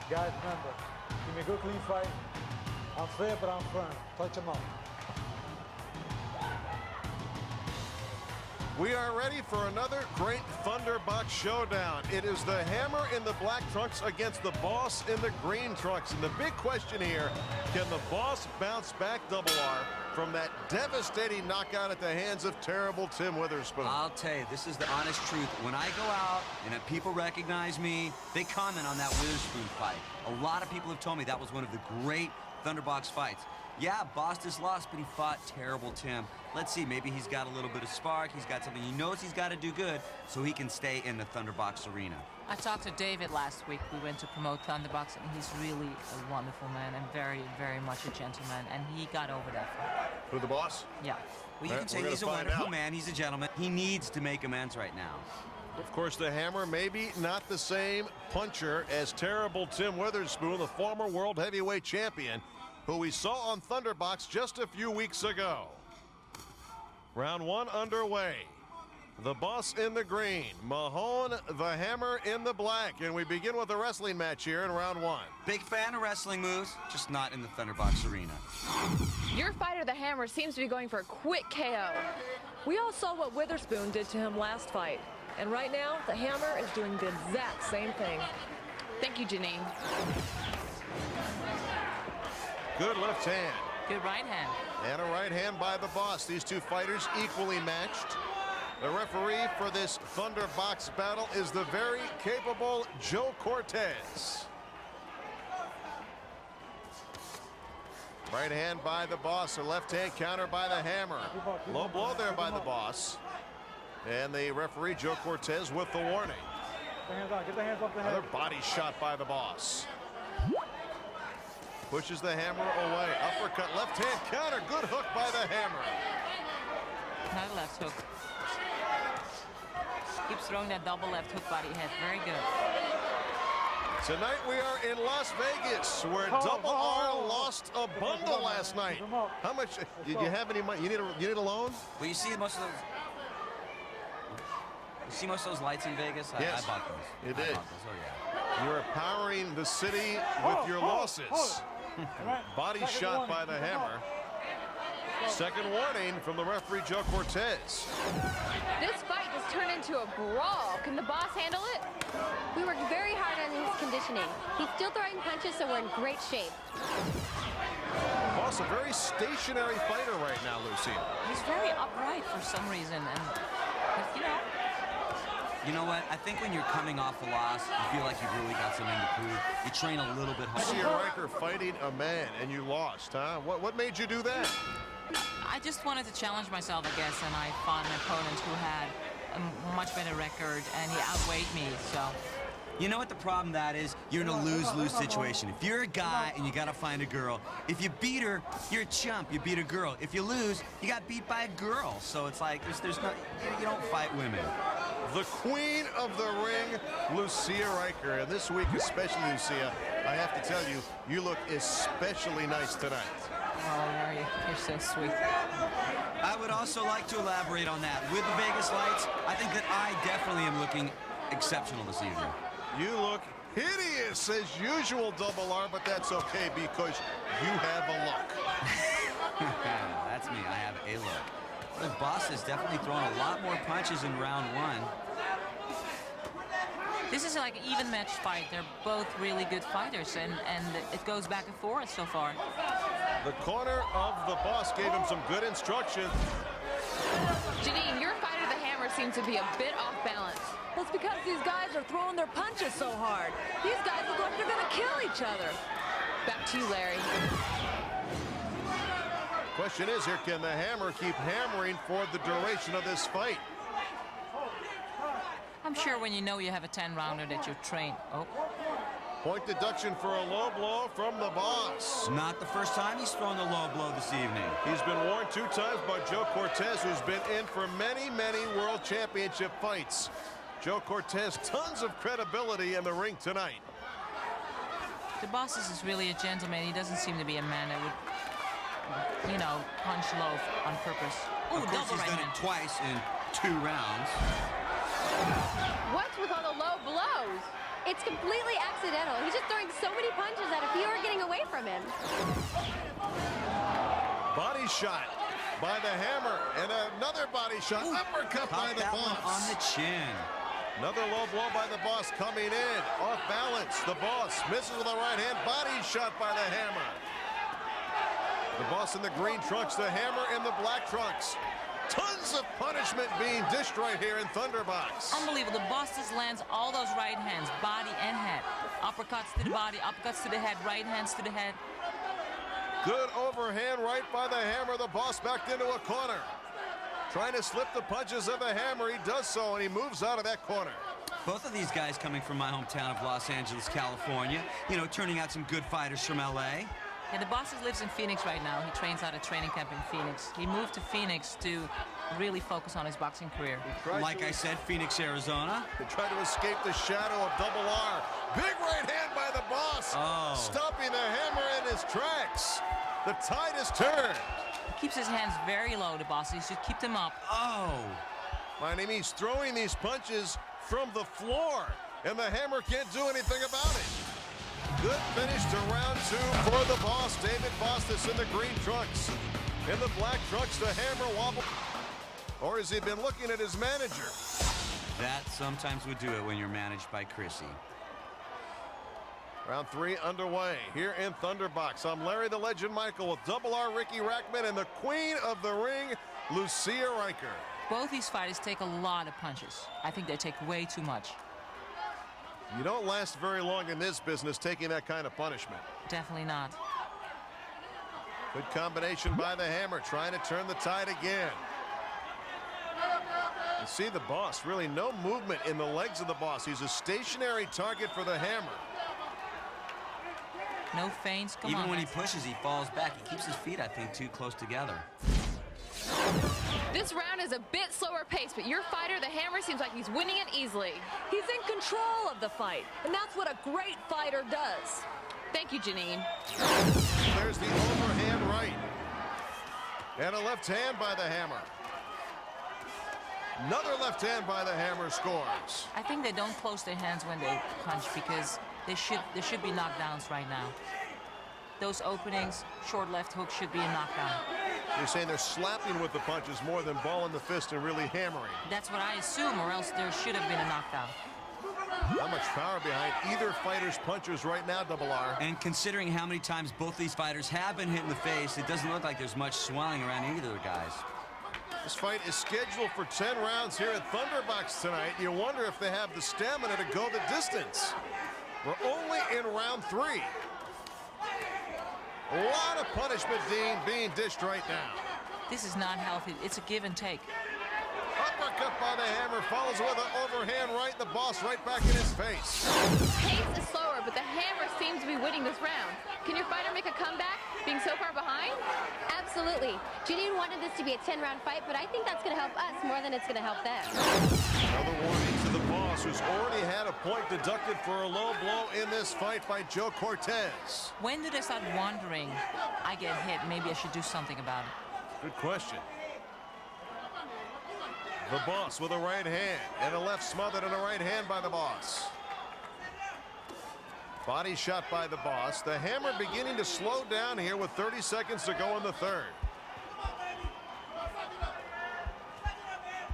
Guys, remember, give me a good clean fight. I'm fair, but I'm firm. Touch him up. We are ready for another great Thunderbox showdown. It is the Hammer in the black trunks against the Boss in the green trunks. And the big question here, can the Boss bounce back, Double R, from that devastating knockout at the hands of terrible Tim Witherspoon? I'll tell you, this is the honest truth. When I go out and if people recognize me, they comment on that Witherspoon fight. A lot of people have told me that was one of the great Thunderbox fights. Yeah, Bostice lost, but he fought terrible Tim. Let's see, maybe he's got a little bit of spark. He's got something he knows he's got to do good so he can stay in the Thunderbox arena. I talked to David last week. We went to promote Thunderbox, and he's really a wonderful man and very, very much a gentleman, and he got over that fight. Who, the Boss? Yeah. Well, you can say he's a wonderful man. He's a gentleman. He needs to make amends right now. Of course, the Hammer maybe not the same puncher as terrible Tim Witherspoon, the former world heavyweight champion, who we saw on Thunderbox just a few weeks ago. Round one underway. The Boss in the green, Mahone, the Hammer in the black. And we begin with a wrestling match here in round one. Big fan of wrestling moves, just not in the Thunderbox arena. Your fighter, the Hammer, seems to be going for a quick KO. We all saw what Witherspoon did to him last fight. And right now, the Hammer is doing the exact same thing. Thank you, Janine. Good left hand. Good right hand. And a right hand by the Boss. These two fighters equally matched. The referee for this Thunderbox battle is the very capable Joe Cortez. Right hand by the Boss, a left hand counter by the Hammer. Low blow there by the Boss. And the referee, Joe Cortez, with the warning. Get the hands off the head. Another body shot by the Boss. Pushes the Hammer away. Uppercut, left hand counter. Good hook by the Hammer. Another left hook. Keeps throwing that double left hook body head. Very good. Tonight we are in Las Vegas, where Double R lost a bundle last night. How much? Did you have any money? You need a loan? Well, you see most of those. You see most of those lights in Vegas? Yes. I bought those. You did. I bought those. Oh yeah. You're powering the city with your losses. Body shot by the Hammer. Second warning from the referee, Joe Cortez. This fight just turned into a brawl. Can the Boss handle it? We worked very hard on his conditioning. He's still throwing punches, so we're in great shape. Boss, a very stationary fighter right now, Lucia. He's very upright for some reason, and you know. You know what? I think when you're coming off a loss, you feel like you've really got something to prove. You train a little bit harder. Lucia Riker fighting a man, and you lost, huh? What made you do that? I just wanted to challenge myself, I guess, and I fought an opponent who had a much better record, and he outweighed me, so. You know what the problem that is? You're in a lose-lose situation. If you're a guy and you gotta find a girl, if you beat her, you're a chump. You beat a girl. If you lose, you got beat by a girl. So it's like there's no, you don't fight women. The queen of the ring, Lucia Riker. And this week especially, Lucia, I have to tell you, you look especially nice tonight. Oh, Larry, you're so sweet. I would also like to elaborate on that. With the Vegas lights, I think that I definitely am looking exceptional this evening. You look hideous as usual, Double R, but that's okay because you have a look. That's me. I have a look. The Boss has definitely thrown a lot more punches in round one. This is like an even match fight. They're both really good fighters, and it goes back and forth so far. The corner of the Boss gave him some good instruction. Janine, your fighter, the Hammer, seems to be a bit off balance. Well, it's because these guys are throwing their punches so hard. These guys look like they're going to kill each other. Back to you, Larry. Question is, here, can the Hammer keep hammering for the duration of this fight? I'm sure when you know you have a 10-rounder that you're trained. Oh. Point deduction for a low blow from the Boss. Not the first time he's thrown a low blow this evening. He's been warned 2 times by Joe Cortez, who's been in for many, many world championship fights. Joe Cortez, tons of credibility in the ring tonight. The Boss is really a gentleman. He doesn't seem to be a man that would, you know, punch low on purpose. Of course, he's done it twice in 2 rounds. What's with all the low blows? It's completely accidental. He's just throwing so many punches that a few are getting away from him. Body shot by the Hammer, and another body shot. Uppercut by the Boss. On the chin. Another low blow by the Boss coming in. Off balance. The Boss misses with a right hand. Body shot by the Hammer. The Boss in the green trunks. The Hammer in the black trunks. Tons of punishment being dished right here in Thunderbox. Unbelievable. The Bostice lands all those right hands, body and head. Uppercuts to the body, uppercuts to the head, right hands to the head. Good overhand right by the Hammer. The Boss backed into a corner. Trying to slip the punches of the Hammer. He does so, and he moves out of that corner. Both of these guys coming from my hometown of Los Angeles, California. You know, turning out some good fighters from L.A. Yeah, the Bostice lives in Phoenix right now. He trains out at training camp in Phoenix. He moved to Phoenix to really focus on his boxing career. Like I said, Phoenix, Arizona. They try to escape the shadow of double R. Big right hand by the Boss. Oh. Stopping the Hammer in his tracks. The tide is turned. He keeps his hands very low, the Bostice. Just keep them up. Oh. He's throwing these punches from the floor, and the Hammer can't do anything about it. Good finish to round 2 for the Boss. David Bostice in the green trunks. In the black trunks, the Hammer wobble. Or has he been looking at his manager? That sometimes would do it when you're managed by Chrissy. Round 3 underway here in Thunderbox. I'm Larry the Legend Michael with Double R Ricky Rackman and the Queen of the Ring, Lucia Riker. Both these fighters take a lot of punches. I think they take way too much. You don't last very long in this business taking that kind of punishment. Definitely not. Good combination by the Hammer, trying to turn the tide again. You see the Boss, really no movement in the legs of the Boss. He's a stationary target for the Hammer. No feints. Come on. Even when he pushes, he falls back. He keeps his feet, I think, too close together. This round is a bit slower pace, but your fighter, the Hammer, seems like he's winning it easily. He's in control of the fight, and that's what a great fighter does. Thank you, Janine. There's the overhand right. And a left hand by the Hammer. Another left hand by the Hammer scores. I think they don't close their hands when they punch because there should be knockdowns right now. Those openings, short left hook should be a knockdown. You're saying they're slapping with the punches more than ball in the fist and really hammering. That's what I assume, or else there should have been a knockdown. Not much power behind either fighter's punches right now, Double R. And considering how many times both these fighters have been hit in the face, it doesn't look like there's much swelling around either of the guys. This fight is scheduled for 10 rounds here at Thunderbox tonight. You wonder if they have the stamina to go the distance. We're only in round 3. A lot of punishment being dished right now. This is not healthy. It's a give and take. Uppercut by the Hammer, follows with an overhand right. The Boss right back in his face. Pace is slower, but the Hammer seems to be winning this round. Can your fighter make a comeback, being so far behind? Absolutely. Janine wanted this to be a 10-round fight, but I think that's going to help us more than it's going to help them. Another warning to the Boss, who's already had a point deducted for a low blow in this fight by Joe Cortez. When do they start wondering, I get hit, maybe I should do something about it? Good question. The Boss with a right hand and a left smothered and a right hand by the Boss. Body shot by the Boss. The Hammer beginning to slow down here with 30 seconds to go in the third.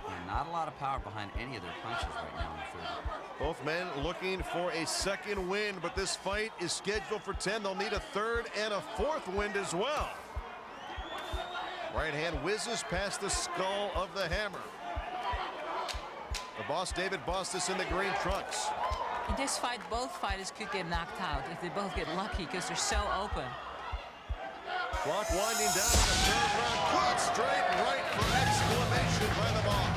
And not a lot of power behind any of their punches right now in the third. Both men looking for a second win, but this fight is scheduled for 10. They'll need a third and a fourth win as well. Right hand whizzes past the skull of the Hammer. The Boss, David Bostice, in the green trunks. In this fight, both fighters could get knocked out if they both get lucky because they're so open. Clock winding down in the third round. Good straight right for exclamation by the Boss.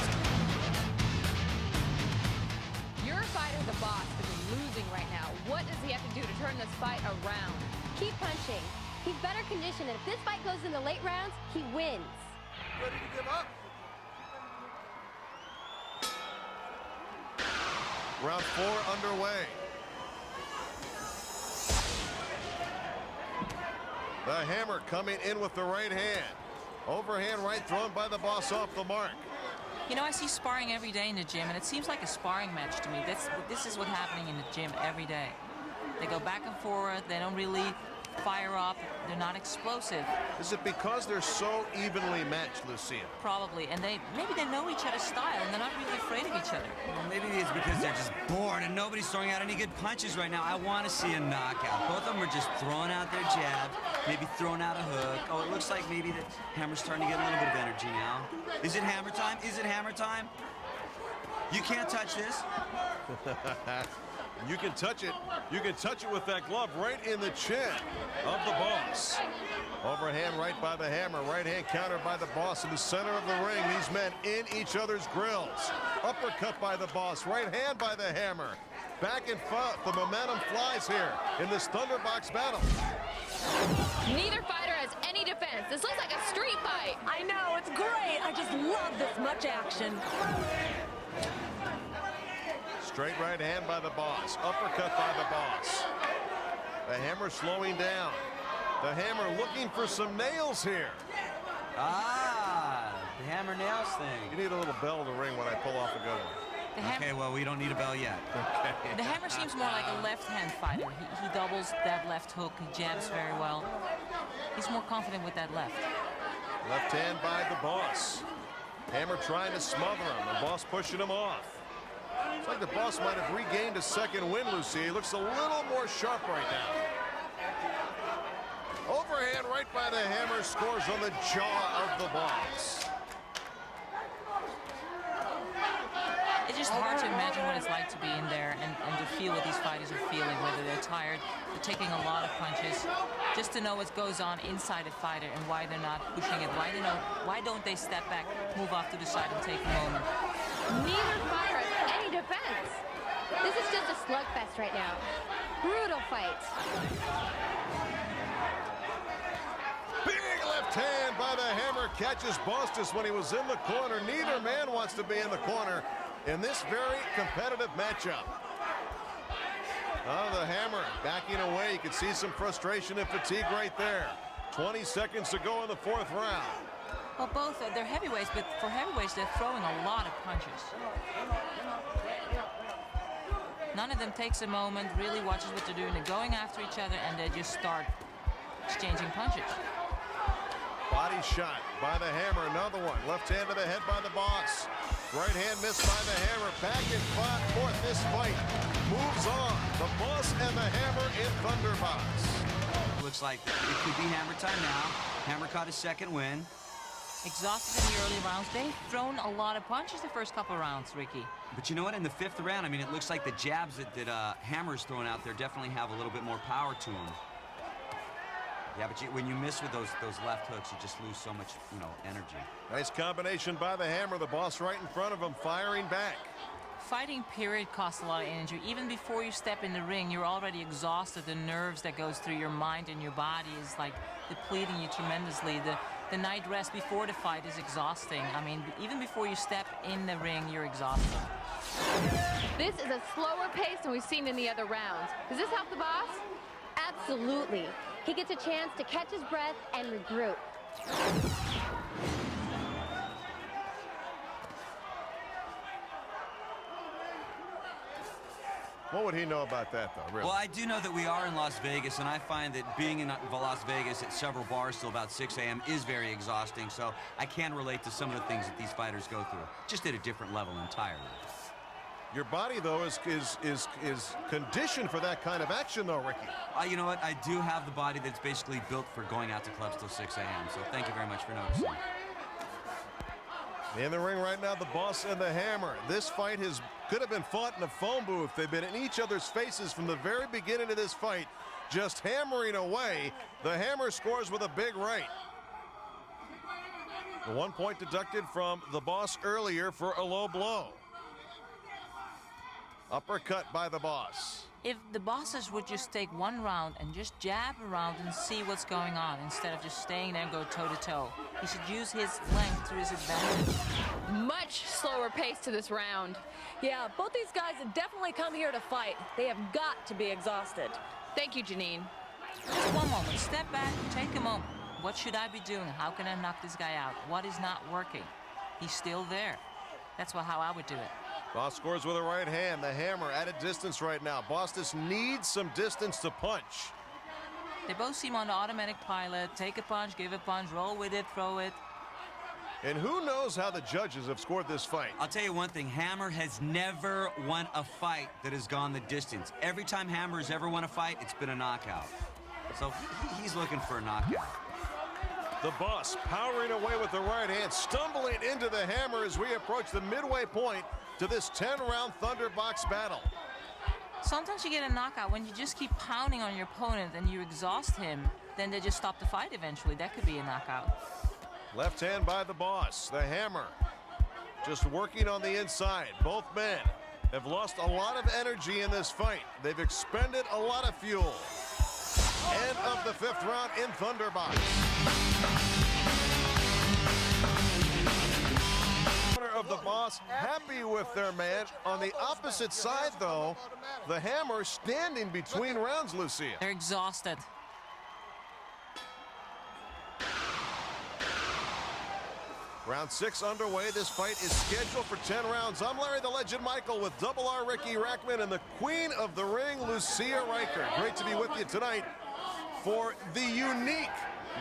Your fighter, the Boss, is losing right now. What does he have to do to turn this fight around? Keep punching. He's better conditioned, and if this fight goes in the late rounds, he wins. Ready to give up? Round 4 underway. The Hammer coming in with the right hand. Overhand right thrown by the Boss off the mark. You know, I see sparring every day in the gym, and it seems like a sparring match to me. This is what's happening in the gym every day. They go back and forth. They don't really fire up. They're not explosive. Is it because they're so evenly matched, Lucia? Probably. And maybe they know each other's style, and they're not really afraid of each other. Well, maybe it's because they're just bored and nobody's throwing out any good punches right now. I want to see a knockout. Both of them are just throwing out their jabs, maybe throwing out a hook. Oh, it looks like maybe the Hammer's starting to get a little bit of energy now. Is it hammer time? Is it hammer time? You can't touch this. You can touch it. You can touch it with that glove right in the chin of the Boss. Overhand right by the Hammer. Right hand countered by the Boss in the center of the ring. These men in each other's grills. Uppercut by the Boss. Right hand by the Hammer. Back and forth. The momentum flies here in this Thunderbox battle. Neither fighter has any defense. This looks like a street fight. I know, it's great. I just love this much action. Straight right hand by the Boss. Uppercut by the Boss. The Hammer slowing down. The Hammer looking for some nails here. Ah, the Hammer nails thing. You need a little bell to ring when I pull off a good one. Okay, well, we don't need a bell yet. The Hammer seems more like a left-hand fighter. He doubles that left hook. He jabs very well. He's more confident with that left. Left hand by the Boss. Hammer trying to smother him. The Boss pushing him off. It's like the Boss might have regained a second win, Lucy. He looks a little more sharp right now. Overhand right by the Hammer, scores on the jaw of the Boss. It's just hard to imagine what it's like to be in there and to feel what these fighters are feeling, whether they're tired, they're taking a lot of punches, just to know what goes on inside a fighter and why they're not pushing it. Why don't they step back, move off to the side and take a moment? Neither fighter has any defense. This is just a slugfest right now. Brutal fight. Big left hand by the Hammer catches Bostice when he was in the corner. Neither man wants to be in the corner in this very competitive matchup. Oh, the Hammer backing away. You can see some frustration and fatigue right there. 20 seconds to go in the fourth round. Well, both, they're heavyweights, but for heavyweights, they're throwing a lot of punches. None of them takes a moment, really watches what they're doing. They're going after each other, and they just start exchanging punches. Body shot by the Hammer, another one. Left hand to the head by the Boss. Right hand missed by the Hammer. Back and forth. This fight moves on. The Boss and the Hammer in Thunderbox. Looks like it could be Hammer time now. Hammer caught his second win. Exhausted in the early rounds. They've thrown a lot of punches the first couple rounds, Ricky. But you know what? In the fifth round, I mean, it looks like the jabs that Hammer's throwing out there definitely have a little bit more power to them. Yeah, but when you miss with those left hooks, you just lose so much, energy. Nice combination by the Hammer. The Boss right in front of him, firing back. Fighting period costs a lot of energy. Even before you step in the ring, you're already exhausted. The nerves that goes through your mind and your body is like depleting you tremendously. The night rest before the fight is exhausting. I mean, even before you step in the ring, you're exhausted. This is a slower pace than we've seen in the other rounds. Does this help the Boss? Absolutely. He gets a chance to catch his breath and regroup. What would he know about that, though, really? Well, I do know that we are in Las Vegas, and I find that being in Las Vegas at several bars till about 6 a.m. is very exhausting, so I can relate to some of the things that these fighters go through, just at a different level entirely. Your body, though, is conditioned for that kind of action, though, Ricky. You know what? I do have the body that's basically built for going out to clubs till 6 a.m., so thank you very much for noticing. In the ring right now, the Boss and the Hammer. This fight could have been fought in a phone booth. They've been in each other's faces from the very beginning of this fight, just hammering away. The Hammer scores with a big right. The 1 point deducted from the Boss earlier for a low blow. Uppercut by the Boss. If the Bosses would just take one round and just jab around and see what's going on instead of just staying there and go toe-to-toe. He should use his length to his advantage. Much slower pace to this round. Yeah, both these guys have definitely come here to fight. They have got to be exhausted. Thank you, Janine. Just one moment. Step back, take a moment. What should I be doing? How can I knock this guy out? What is not working? He's still there. That's how I would do it. Boss scores with a right hand. The hammer at a distance right now. Bostice needs some distance to punch. They both seem on the automatic pilot. Take a punch, give a punch, roll with it, throw it. And who knows how the judges have scored this fight. I'll tell you one thing, Hammer has never won a fight that has gone the distance. Every time Hammer has ever won a fight, it's been a knockout. So he's looking for a knockout. The Boss powering away with the right hand, stumbling into the hammer as we approach the midway point to this 10-round Thunderbox battle. Sometimes you get a knockout when you just keep pounding on your opponent and you exhaust him, then they just stop the fight eventually. That could be a knockout. Left hand by the Boss. The hammer just working on the inside. Both men have lost a lot of energy in this fight. They've expended a lot of fuel. End of the 5th round in Thunderbox. Of the Boss happy with their man. On the opposite side, though, the hammer standing between rounds, Lucia. They're exhausted. Round 6 underway. This fight is scheduled for 10 rounds. I'm Larry the Legend Michael with Double R Ricky Rackman and the Queen of the Ring, Lucia Riker. Great to be with you tonight for the unique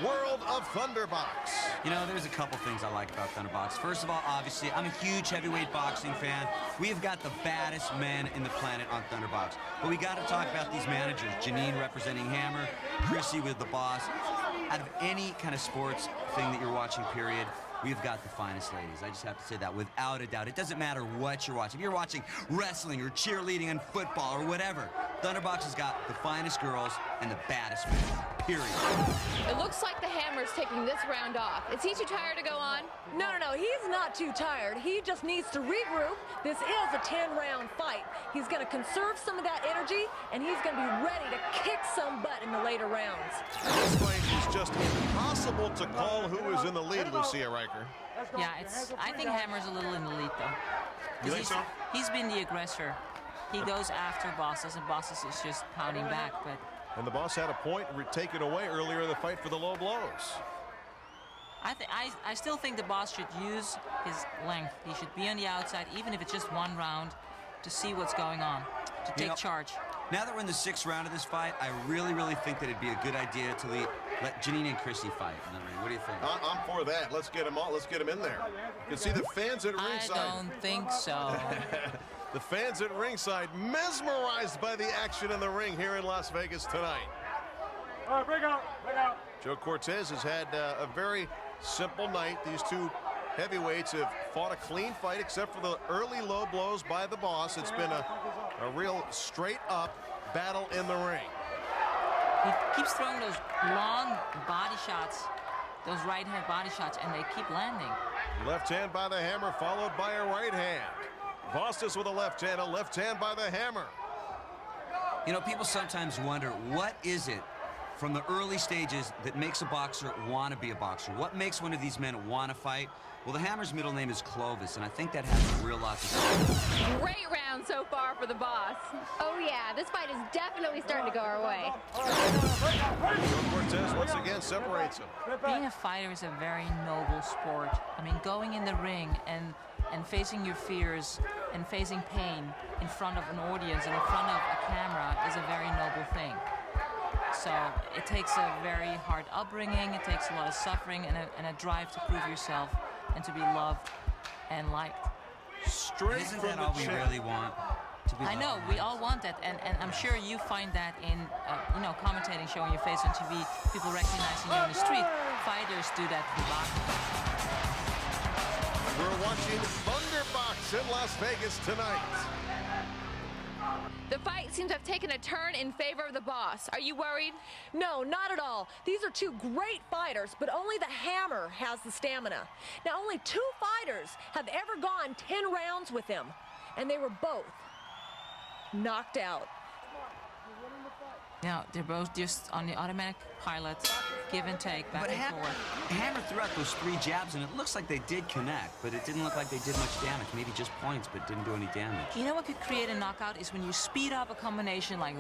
world of Thunderbox. You know, there's a couple things I like about Thunderbox. First of all, obviously, I'm a huge heavyweight boxing fan. We've got the baddest men in the planet on Thunderbox. But we got to talk about these managers. Janine representing Hammer, Chrissy with the Boss. Out of any kind of sports thing that you're watching, period, we've got the finest ladies. I just have to say that without a doubt. It doesn't matter what you're watching. If you're watching wrestling or cheerleading and football or whatever, Thunderbox has got the finest girls and the baddest men, period. It looks like the hammer's taking this round off. Is he too tired to go on? No, he's not too tired. He just needs to regroup. This is a 10-round fight. He's going to conserve some of that energy, and he's going to be ready to kick some butt in the later rounds. This fight is just impossible to call who is in the lead, Lucia Riker. Yeah, I think Hammer's a little in the lead, though. You think so? He's been the aggressor. He goes after Bostice, and Bostice is just pounding back, but... And the Boss had a point taken away earlier in the fight for the low blows. I still think the Boss should use his length. He should be on the outside, even if it's just one round, to see what's going on, to take charge. Now that we're in the 6th round of this fight, I really think that it'd be a good idea to let Janine and Chrissy fight in the ring. What do you think? I'm for that. Let's get them all. Let's get them in there. You can see the fans at ringside. I don't think so. The fans at ringside mesmerized by the action in the ring here in Las Vegas tonight. All right, break out. Joe Cortez has had a very simple night. These two heavyweights have fought a clean fight except for the early low blows by the Boss. It's been a real straight-up battle in the ring. He keeps throwing those long body shots, those right-hand body shots, and they keep landing. Left hand by the hammer, followed by a right hand. Bostice with a left hand by the hammer. You know, people sometimes wonder, what is it from the early stages that makes a boxer want to be a boxer? What makes one of these men want to fight? Well, the Hammer's middle name is Clovis, and I think that has a real lot to do. Great round so far for the Boss. Oh, yeah, this fight is definitely starting to go our way. Joe Cortez once again separates him. Being a fighter is a very noble sport. I mean, going in the ring and facing your fears and facing pain in front of an audience and in front of a camera is a very noble thing. So it takes a very hard upbringing, it takes a lot of suffering and a drive to prove yourself and to be loved and liked. Straight Isn't from that the all we chin. really want? To be I know, we all want that, and I'm sure you find that in, commentating, showing your face on TV, people recognizing you on the street. Fighters do that in boxing. We're watching Thunderbox in Las Vegas tonight. The fight seems to have taken a turn in favor of the Boss. Are you worried? No, not at all. These are two great fighters, but only the hammer has the stamina. Now, only 2 fighters have ever gone 10 rounds with him, and they were both knocked out. Now, they're both just on the automatic pilot, give and take, back and forth. Hammer threw out those 3 jabs, and it looks like they did connect, but it didn't look like they did much damage. Maybe just points, but didn't do any damage. You know what could create a knockout is when you speed up a combination like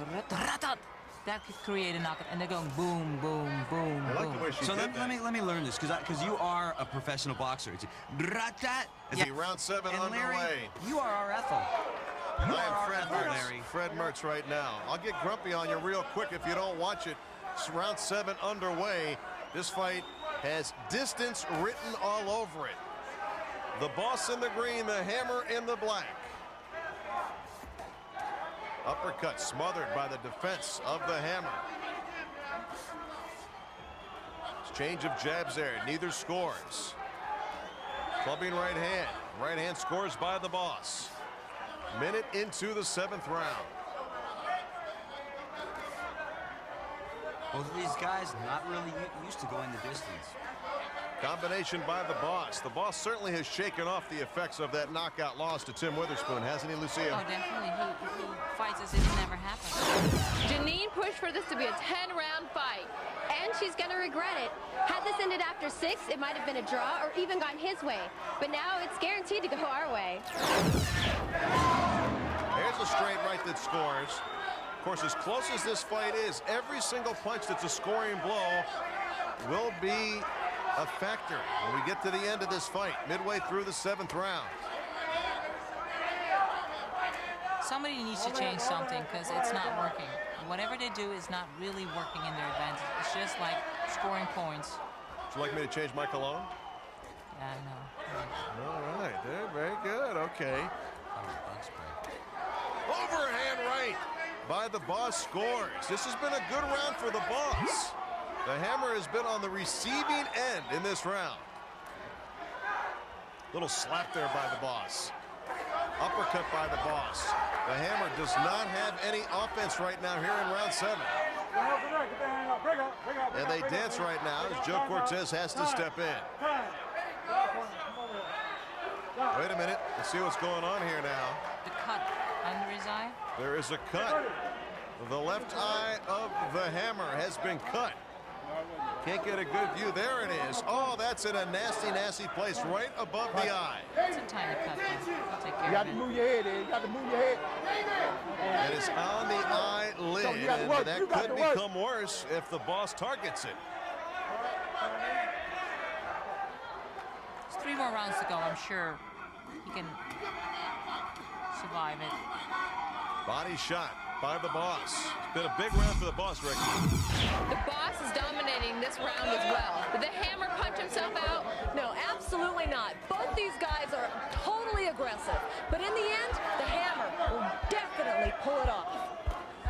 that could create a knockout, and they're going boom, boom, boom, I like boom. the way she So did let me learn this, because you are a professional boxer. It's rat-tat. Yeah. Round 7 And underway. Larry, you are our Ethel. I am Fred Ethel, Mertz. Larry. Fred Mertz right now. I'll get grumpy on you real quick if you don't watch it. It's round 7 underway. This fight has distance written all over it. The Boss in the green, the Hammer in the black. Uppercut smothered by the defense of the Hammer. Exchange of jabs there. Neither scores. Clubbing right hand. Right hand scores by the Boss. Minute into the 7th round. Both of these guys not really used to going the distance. Combination by the Boss. The Boss certainly has shaken off the effects of that knockout loss to Tim Witherspoon, hasn't he, Lucia? Oh, definitely. He fights as if it never happened. Janine pushed for this to be a 10-round fight, and she's going to regret it. Had this ended after 6, it might have been a draw or even gone his way. But now it's guaranteed to go our way. Here's a straight right that scores. Of course, as close as this fight is, every single punch that's a scoring blow will be a factor when we get to the end of this fight, midway through the 7th round. Somebody needs to change something because it's not working. Whatever they do is not really working in their advantage. It's just like scoring points. Would you like me to change my cologne? Yeah, I know. All right, there, very good, okay. Overhand right by the Boss scores. This has been a good round for the Boss. The Hammer has been on the receiving end in this round. Little slap there by the Boss. Uppercut by the Boss. The Hammer does not have any offense right now here in round 7. And they dance right now as Joe Cortez has to step in. Wait a minute. Let's see what's going on here now. The cut under his eye. There is a cut. The left eye of the Hammer has been cut. Can't get a good view. There it is. Oh, that's in a nasty, nasty place right above the eye. It's a tiny cut, though. I'll take care You got of to it. move your head in. You got to move your head. It is on the eyelid, you got to work. and You that got could to work. become worse if the Boss targets it. There's 3 more rounds to go. I'm sure he can survive it. Body shot by the Boss. It's been a big round for the Boss, Rick. The Boss is dominating this round as well. Did the Hammer punch himself out? No, absolutely not. Both these guys are totally aggressive. But in the end, the Hammer will definitely pull it off.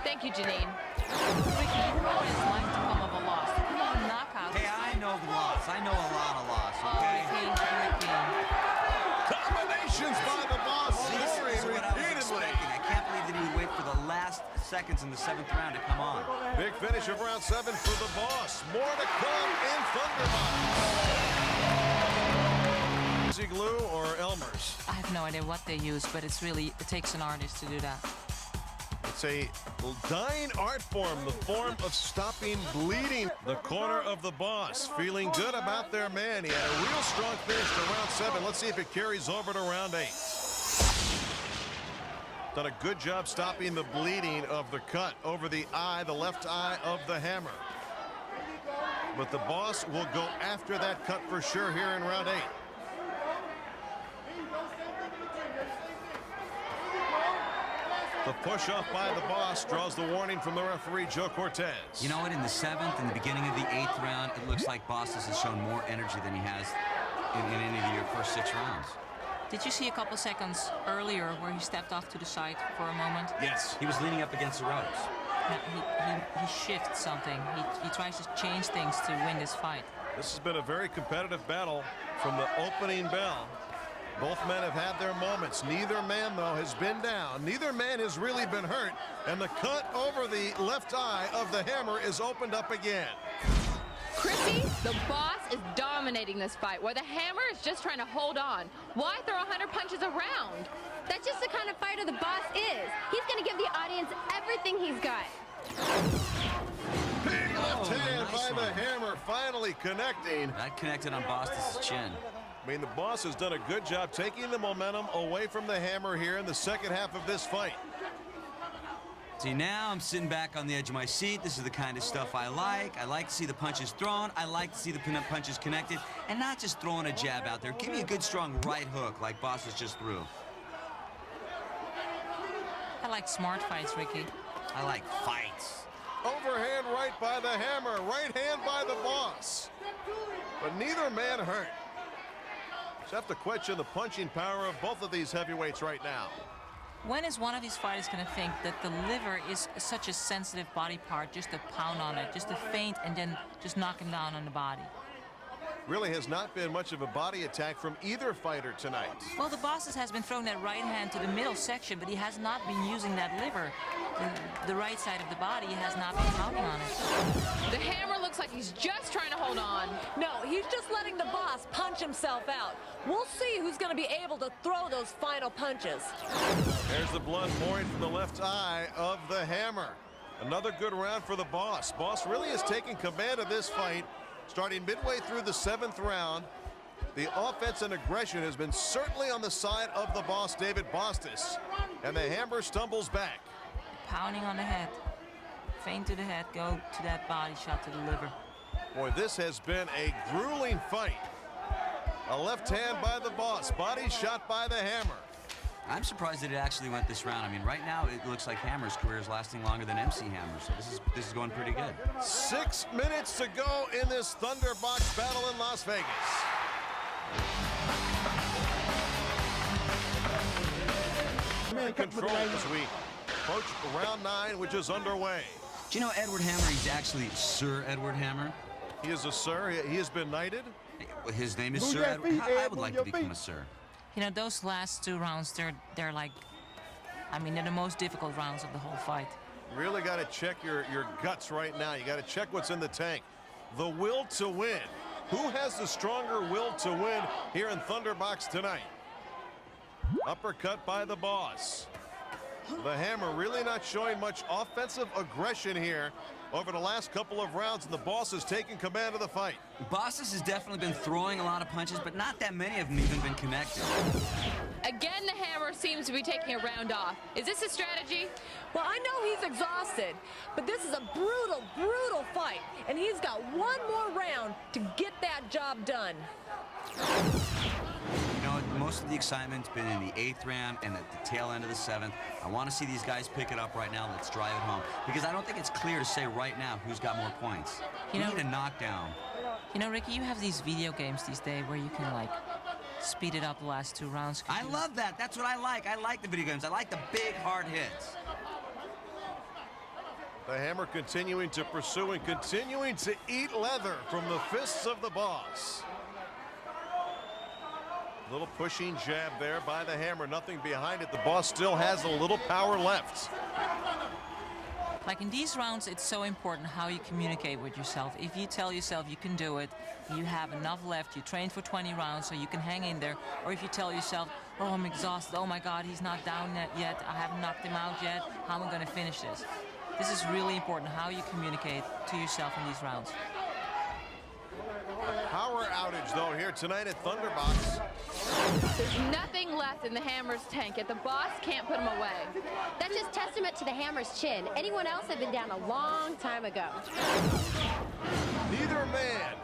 Thank you, Janine. Ricky, you know what it's like to come of a loss. To come of a knockout. Hey, I know loss. I know a lot of loss, okay? Ricky. Combinations by the Boss, This scoring is what I was repeatedly. expecting. I can't believe that he would wait for the last seconds in the 7th round to come on. Big finish of round 7 for the Boss. More to come in Thunderbox. Easy glue or Elmer's? I have no idea what they use, but it's really, it takes an artist to do that. It's a dying art form, the form of stopping bleeding. The corner of the Boss feeling good about their man. He had a real strong finish to round 7. Let's see if it carries over to round 8. Done a good job stopping the bleeding of the cut over the eye, the left eye of the Hammer. But the Boss will go after that cut for sure here in round 8. The push-off by the Boss draws the warning from the referee, Joe Cortez. You know what? In the 7th and the beginning of the 8th round, it looks like Bostice has shown more energy than he has in any of your first 6 rounds. Did you see a couple seconds earlier where he stepped off to the side for a moment? Yes. He was leaning up against the ropes. He shifts something. He tries to change things to win this fight. This has been a very competitive battle from the opening bell. Both men have had their moments. Neither man, though, has been down. Neither man has really been hurt. And the cut over the left eye of the Hammer is opened up again. Chrissy, the Boss is dominating this fight, where the Hammer is just trying to hold on. Why throw 100 punches around? That's just the kind of fighter the Boss is. He's going to give the audience everything he's got. Big left hand nice by the one. Hammer, finally connecting. That connected on Bostice's chin. I mean, the Boss has done a good job taking the momentum away from the Hammer here in the second half of this fight. See, now I'm sitting back on the edge of my seat. This is the kind of stuff I like. I like to see the punches thrown. I like to see the punches connected, and not just throwing a jab out there. Give me a good, strong right hook like Bostice just threw. I like smart fights, Ricky. I like fights. Overhand right by the Hammer, right hand by the Boss. But neither man hurt. Just have to question the punching power of both of these heavyweights right now. When is one of these fighters going to think that the liver is such a sensitive body part, just to pound on it, just to feint and then just knock him down on the body? Really has not been much of a body attack from either fighter tonight. Well, the Bostice has been throwing that right hand to the middle section, but he has not been using that liver. The right side of the body, he has not been pounding on it. The Hammer looks like he's just trying to hold on. No, he's just letting the Boss punch himself out. We'll see who's going to be able to throw those final punches. There's the blood pouring from the left eye of the Hammer. Another good round for the Boss. Boss really is taking command of this fight. Starting midway through the 7th round, the offense and aggression has been certainly on the side of the Boss, David Bostice. And the Hammer stumbles back. Pounding on the head. Feint to the head, go to that body shot to the liver. Boy, this has been a grueling fight. A left hand by the Boss, body shot by the Hammer. I'm surprised that it actually went this round. I mean, right now it looks like Hammer's career is lasting longer than MC Hammer's. So this is going pretty good. 6 minutes to go in this Thunderbox battle in Las Vegas. Control as we approach round 9, which is underway. Do you know Edward Hammer? He's actually Sir Edward Hammer. He is a sir. He has been knighted. His name is Sir Edward. I would like to become a sir. You know, those last 2 rounds, they're like, I mean, they're the most difficult rounds of the whole fight. Really got to check your guts right now. You got to check what's in the tank. The will to win. Who has the stronger will to win here in Thunderbox tonight? Uppercut by the Boss. The Hammer really not showing much offensive aggression here over the last couple of rounds, and the Boss is taking command of the fight. Bostice has definitely been throwing a lot of punches, but not that many of them even been connected. Again, the Hammer seems to be taking a round off. Is this a strategy? Well, I know he's exhausted, but this is a brutal, brutal fight, and he's got one more round to get that job done. You know, most of the excitement's been in the 8th round and at the tail end of the 7th. I want to see these guys pick it up right now. Let's drive it home. Because I don't think it's clear to say right now who's got more points. You need a knockdown. You know, Ricky, you have these video games these days where you can, like, speed it up the last 2 rounds. I love that. That's what I like. I like the video games. I like the big, hard hits. The Hammer continuing to pursue and continuing to eat leather from the fists of the Boss. Little pushing jab there by the Hammer. Nothing behind it. The Boss still has a little power left. Like in these rounds, it's so important how you communicate with yourself. If you tell yourself you can do it, you have enough left, you trained for 20 rounds so you can hang in there. Or if you tell yourself, oh, I'm exhausted, oh my God, he's not down yet, I haven't knocked him out yet, how am I going to finish this? This is really important, how you communicate to yourself in these rounds. Power outage, though, here tonight at Thunderbox. There's nothing left in the Hammer's tank, yet the Boss can't put him away. That's just testament to the Hammer's chin. Anyone else had been down a long time ago. Neither man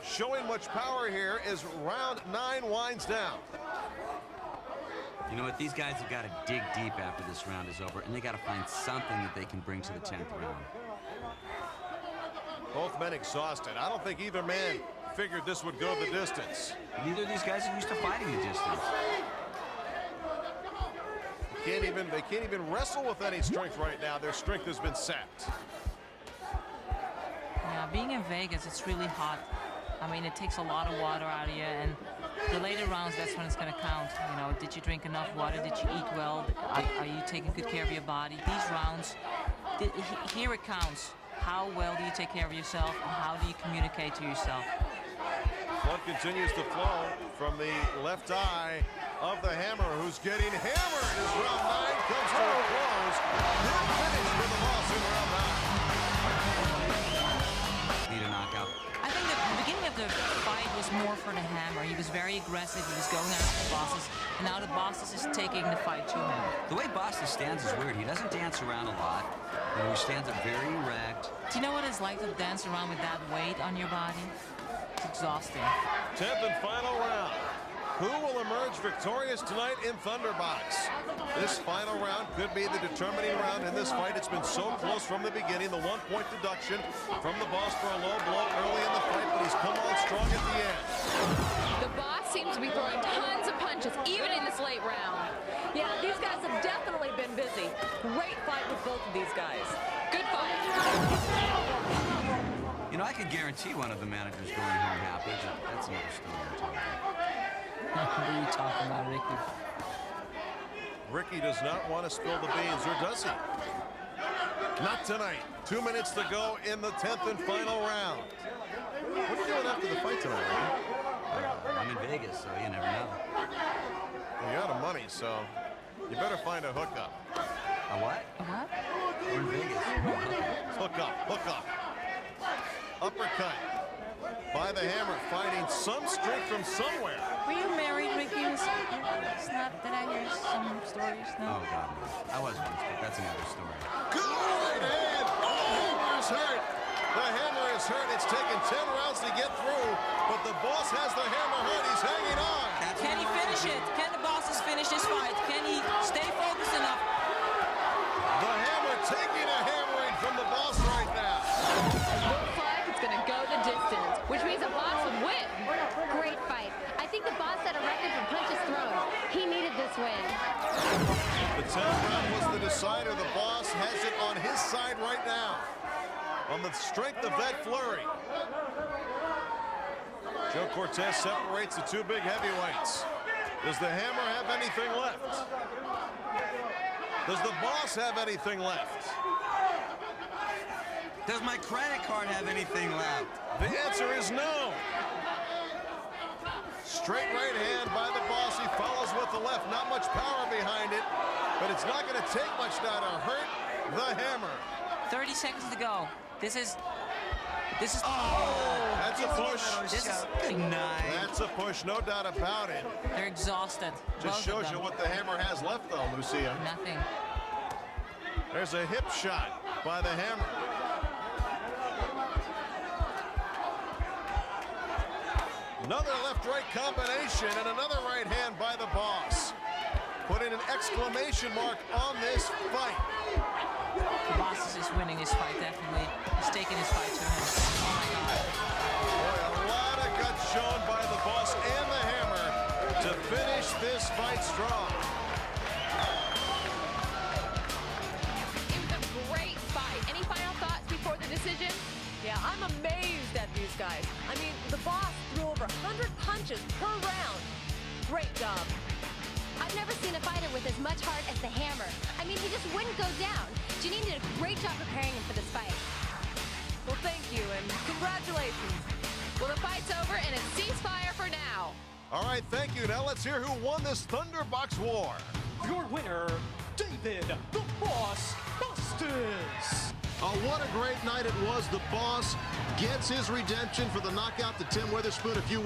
showing much power here as round 9 winds down. You know what? These guys have got to dig deep after this round is over, and they got to find something that they can bring to the 10th round. Both men exhausted. I don't think either man figured this would go the distance. Neither of these guys are used to fighting the distance. They can't even wrestle with any strength right now. Their strength has been sapped. Yeah, being in Vegas, it's really hot. I mean, it takes a lot of water out of you, and the later rounds, that's when it's going to count. You know, did you drink enough water? Did you eat well? Are you taking good care of your body? These rounds, here it counts. How well do you take care of yourself, and how do you communicate to yourself? Blood continues to flow from the left eye of the Hammer, who's getting hammered as round 9 comes to a close. Good finish for the Boss in round 9. Need a knockout. I think the beginning of the fight was more for the Hammer. He was very very aggressive. He was going after the Bostice, and now the Bostice is taking the fight to him. The way Bostice stands is weird. He doesn't dance around a lot. You know, he stands up very erect. Do you know what it's like to dance around with that weight on your body? It's exhausting. 10th and final round. Who will emerge victorious tonight in Thunderbox? This final round could be the determining round in this fight. It's been so close from the beginning. The 1-point deduction from the Boss for a low blow early in the fight, but he's come on strong at the end. The Boss seems to be throwing tons of punches, even in this late round. Yeah, these guys have definitely been busy. Great fight with both of these guys. Good fight. You know, I could guarantee one of the managers going home happy. That's another story entirely. What are you talking about, Ricky? Ricky does not want to spill the beans, or does he? Not tonight. 2 minutes to go in the 10th and final round. What are you doing after the fight tonight, Ricky? I'm in Vegas, so you never know. Well, you're out of money, so you better find a hookup. A what? A what? We're in Vegas. Hook up. Uppercut by the Hammer, finding some strength from somewhere. Were you married, Ricky? It's not that I hear some stories now. Oh, God, no. I was once, but that's another story. Good right hand. Oh, the Hammer is hurt. The Hammer is hurt. It's taken 10 rounds to get through, but the Boss has the Hammer hurt. He's hanging on. Can he finish it? Can the Bostice finish this fight? Can he stay focused enough? The Hammer taking a hammering from the Boss right now. Looks like it's going to go the distance, which means the Boss would win. Great fight. I think the Boss set a record for punches thrown. He needed this win. The 10th round was the decider. The Boss has it on his side right now, on the strength of that flurry. Joe Cortez separates the two big heavyweights. Does the Hammer have anything left? Does the Boss have anything left? Does my credit card have anything left? The answer is no. Straight right hand by the Boss. He follows with the left. Not much power behind it, but it's not going to take much now to hurt the Hammer. 30 seconds to go. This is. Oh, that's a push. This is Good night. That's a push, no doubt about it. They're exhausted. Just both of shows them. you what the Hammer has left, though, Lucia. Nothing. There's a hip shot by the Hammer. Another left-right combination and another right hand by the Boss. Putting an exclamation mark on this fight. The Bostice is winning his fight, definitely. He's taking his fight to him. Oh, my God. Boy, a lot of guts shown by the Boss and the Hammer to finish this fight strong. It was a great fight. Any final thoughts before the decision? Yeah, I'm amazed at these guys. I mean, the Boss threw over 100 punches per round. Great job. I've never seen a fighter with as much heart as the Hammer. I mean, he just wouldn't go down. Janine did a great job preparing him for this fight. Well, thank you, and congratulations. Well, the fight's over, and it's ceasefire for now. All right, thank you. Now let's hear who won this Thunderbox war. Your winner, David the Boss Bostice. Oh, what a great night it was. The Boss gets his redemption for the knockout to Tim Witherspoon a few weeks